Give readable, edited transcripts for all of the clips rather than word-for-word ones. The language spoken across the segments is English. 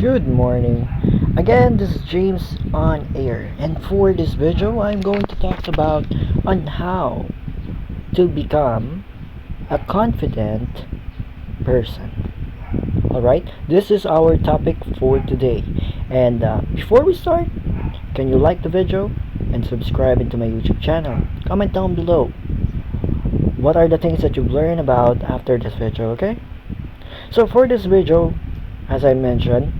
Good morning. Again, this is James on air, and for this video, I'm going to talk about on how to become a confident person. All right, this is our topic for today. And before we start, can you like the video and subscribe into my YouTube channel? Comment down below. What are the things that you've learned about after this video? Okay. So for this video, as I mentioned,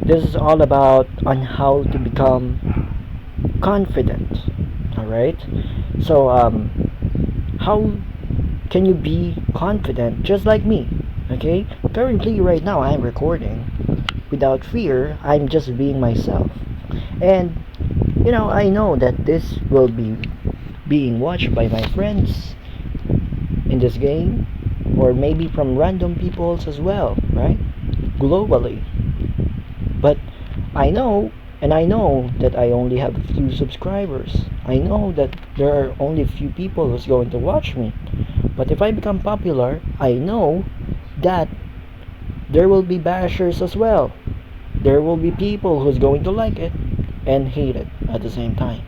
this is all about on how to become confident. All right. So how can you be confident just like me? Okay. Currently, right now, I'm recording without fear. I'm just being myself, and I know that this will be being watched by my friends in this game, or maybe from random peoples as well, right? Globally. But I know that I only have a few subscribers. I know that there are only a few people who's going to watch me. But if I become popular, I know that there will be bashers as well. There will be people who's going to like it and hate it at the same time.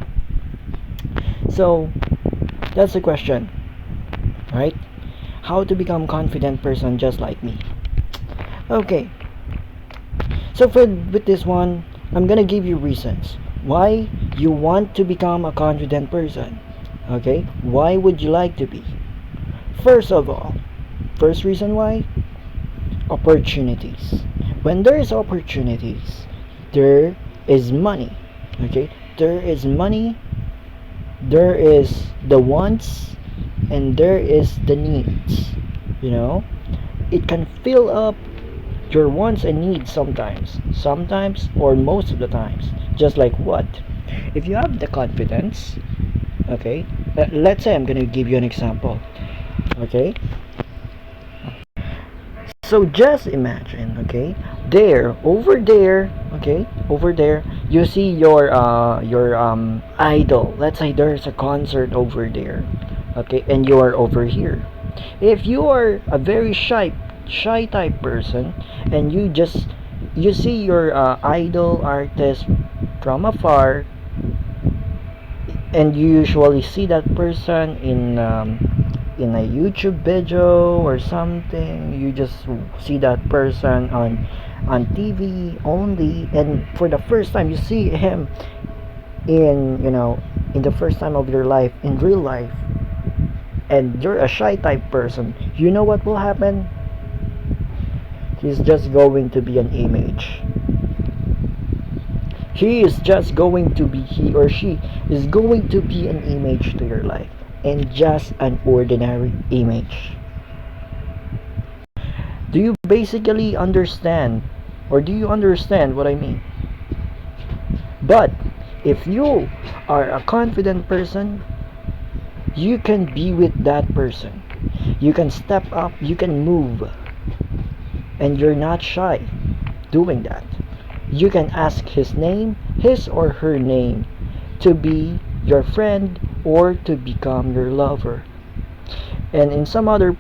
So that's the question, right? How to become confident person just like me. Okay. So with this one, I'm gonna give you reasons why you want to become a confident person. Okay? Why would you like to be? First of all, first reason why, opportunities. When there is opportunities, there is money. Okay? There is money, there is the wants, and there is the needs. It can fill up your wants and needs sometimes or most of the times. Just like what? If you have the confidence, okay, let's say I'm gonna give you an example. Okay, so just imagine, okay, over there you see your idol. Let's say there's a concert over there, okay, and you are over here. If you are a very shy type person, and you see your idol artist from afar, and you usually see that person in a YouTube video or something. You just see that person on TV only, and for the first time you see him in the first time of your life in real life, and you're a shy type person. You know what will happen? He's just going to be an image. He or she is going to be an image to your life, and just an ordinary image. Do you basically understand, or do you understand what I mean? But if you are a confident person, you can be with that person. You can step up, you can move, and you're not shy doing that. You can ask his or her name, to be your friend or to become your lover. And in some other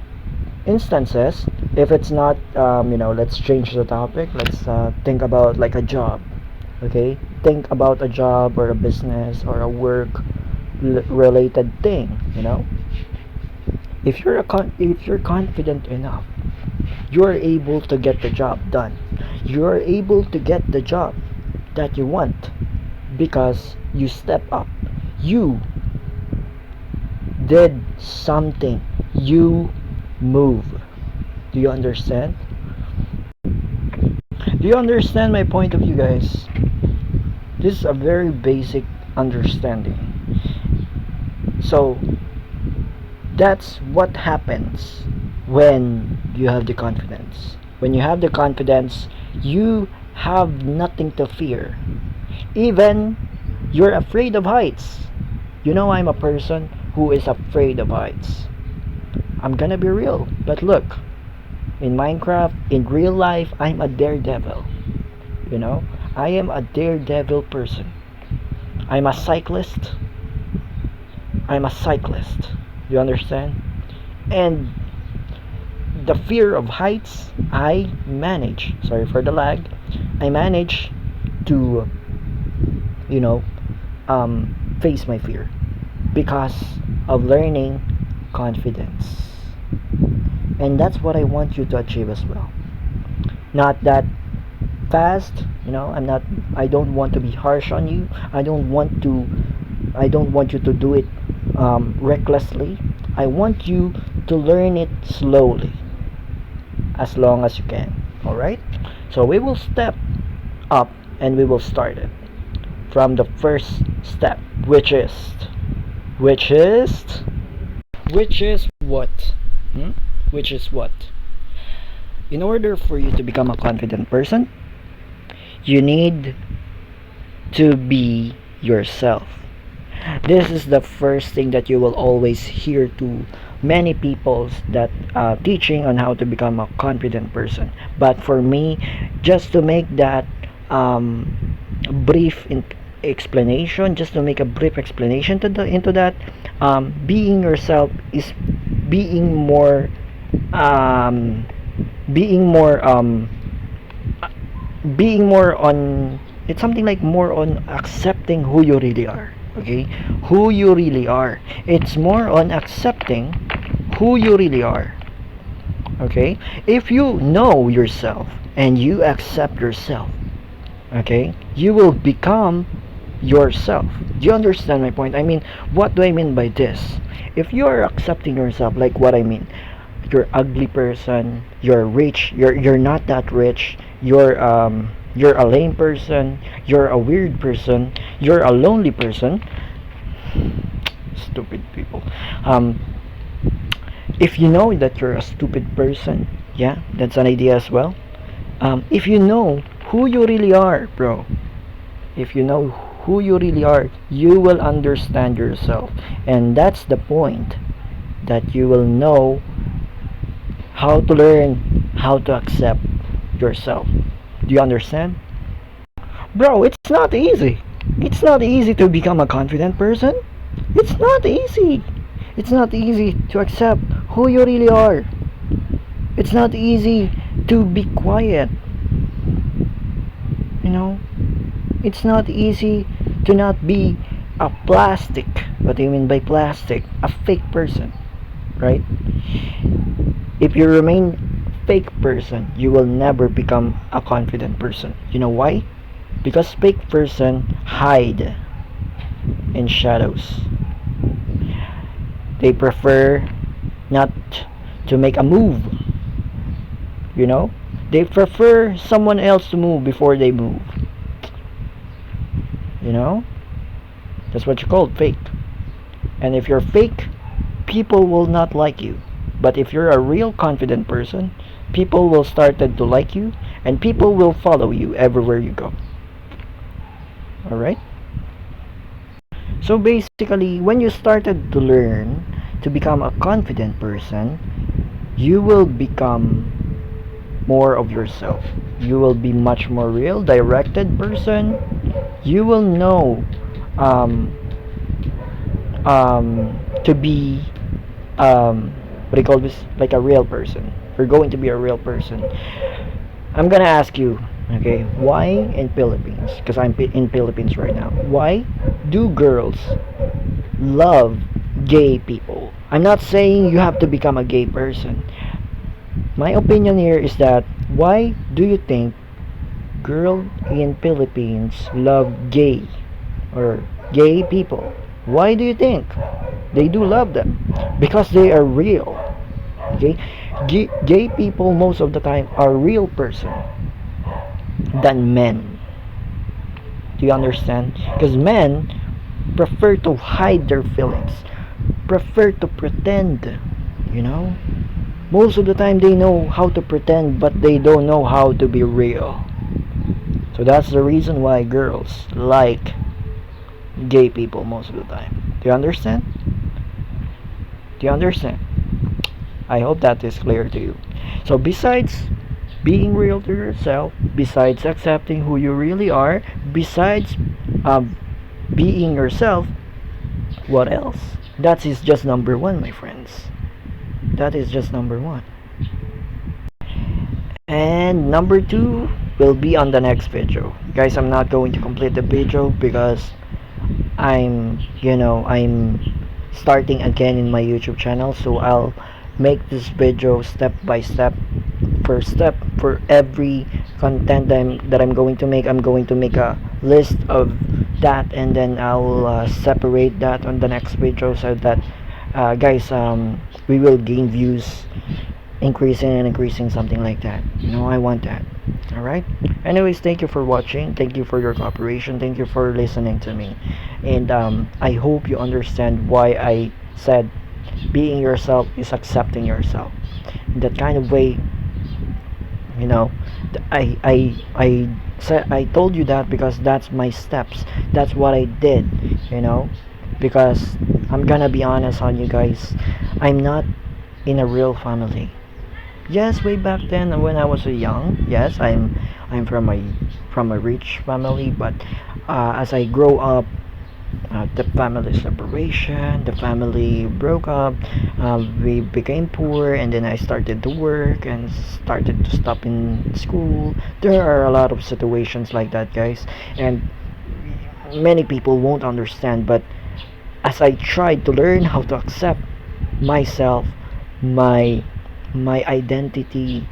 instances, if it's not, let's change the topic. Let's think about like a job. Okay, think about a job or a business or a work related thing. If you're confident enough, you're able to get the job done. You're able to get the job that you want because you step up. You did something. You move. Do you understand? Do you understand my point of view, guys? This is a very basic understanding. So that's what happens when you have the confidence. When you have the confidence, you have nothing to fear. Even you're afraid of heights. I'm a person who is afraid of heights. I'm gonna be real. But look, in Minecraft, in real life, I'm a daredevil. I am a daredevil person. I'm a cyclist. You understand? And the fear of heights, I manage, sorry for the lag, I manage to, you know, face my fear because of learning confidence. And that's what I want you to achieve as well. Not that fast, I don't want to be harsh on you. I don't want you to do it recklessly. I want you to learn it slowly, as long as you can. All right? So we will step up and we will start it from the first step, which is which is what? Hmm? Which is what? In order for you to become a confident person, you need to be yourself. This is the first thing that you will always hear to many people that teaching on how to become a confident person. But for me, just to make that brief explanation, just to make a brief explanation into that, being yourself is being more um, being more being more on, it's something like more on accepting who you really are. Okay, who you really are, it's more on accepting who you really are. Okay, if you know yourself and you accept yourself, okay, you will become yourself. Do you understand my point? I mean, what do I mean by this? If you are accepting yourself, like what I mean, you're ugly person, you're rich, you're not that rich, you're a lame person, you're a weird person, you're a lonely person. Stupid people. um if you know that you're a stupid person, yeah, that's an idea as well. If you know who you really are, bro, if you know who you really are, you will understand yourself, and that's the point, that you will know how to learn how to accept yourself. Do you understand? Bro, it's not easy. It's not easy to become a confident person. It's not easy. It's not easy to accept who you really are. It's not easy to be quiet. You know, it's not easy to not be a plastic. What do you mean by plastic? A fake person, right? If you remain fake person, you will never become a confident person. You know why? Because fake person hide in shadows. They prefer not to make a move. You know? They prefer someone else to move before they move. You know? That's what you call fake. And if you're fake, people will not like you. But if you're a real confident person, people will start to like you, and people will follow you everywhere you go. Alright? So basically, when you started to learn to become a confident person, you will become more of yourself. You will be much more real, directed person. You will know to be what do you call this? Like a real person. You're going to be a real person. I'm gonna ask you, okay, why in Philippines? Because I'm in Philippines right now. Why do girls love gay people? I'm not saying you have to become a gay person. My opinion here is that why do you think girl in Philippines love gay or gay people? Why do you think they do love them? Because they are real. Okay, gay people most of the time are real person than men. Do you understand? Because men prefer to hide their feelings, prefer to pretend. You know, most of the time they know how to pretend, but they don't know how to be real. So that's the reason why girls like gay people most of the time. Do you understand? Do you understand? I hope that is clear to you. So besides being real to yourself, besides accepting who you really are, besides being yourself, what else? That is just number one, my friends. That is just number one. And number 2 will be on the next video. Guys, I'm not going to complete the video because I'm starting again in my YouTube channel, so I'll make this video step by step. First step, for every content that I'm going to make, I'm going to make a list of that, and then I'll separate that on the next video, so that guys, we will gain views, increasing and increasing, something like that. I want that. All right. Anyways, thank you for watching, thank you for your cooperation, thank you for listening to me, and I hope you understand why I said being yourself is accepting yourself. In that kind of way, you know I told you that because that's my steps, that's what I did, because I'm gonna be honest on you guys, I'm not in a real family. Yes, way back then when I was young, yes, I'm from a rich family, but as I grow up, the family separation, the family broke up, we became poor, and then I started to work and started to stop in school. There are a lot of situations like that, guys, and many people won't understand, but as I tried to learn how to accept myself, my my identity,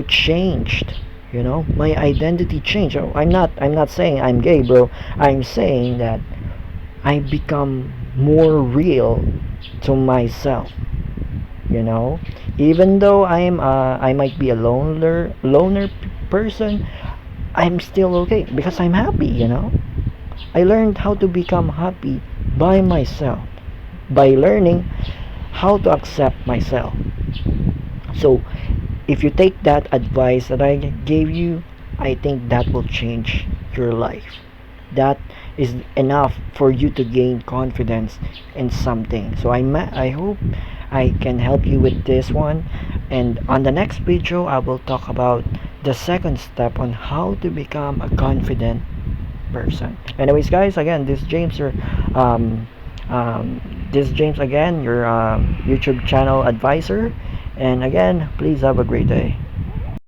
changed. My identity changed. Oh, I'm not saying I'm gay, bro. I'm saying that I become more real to myself. You know, even though I might be a loner person, I'm still okay because I'm happy. I learned how to become happy by myself, by learning how to accept myself. So if you take that advice that I gave you, I think that will change your life. That is enough for you to gain confidence in something. So I hope I can help you with this one. And on the next video, I will talk about the second step on how to become a confident person. Anyways, guys, again, um, this is James again, your YouTube channel advisor. And again, please have a great day.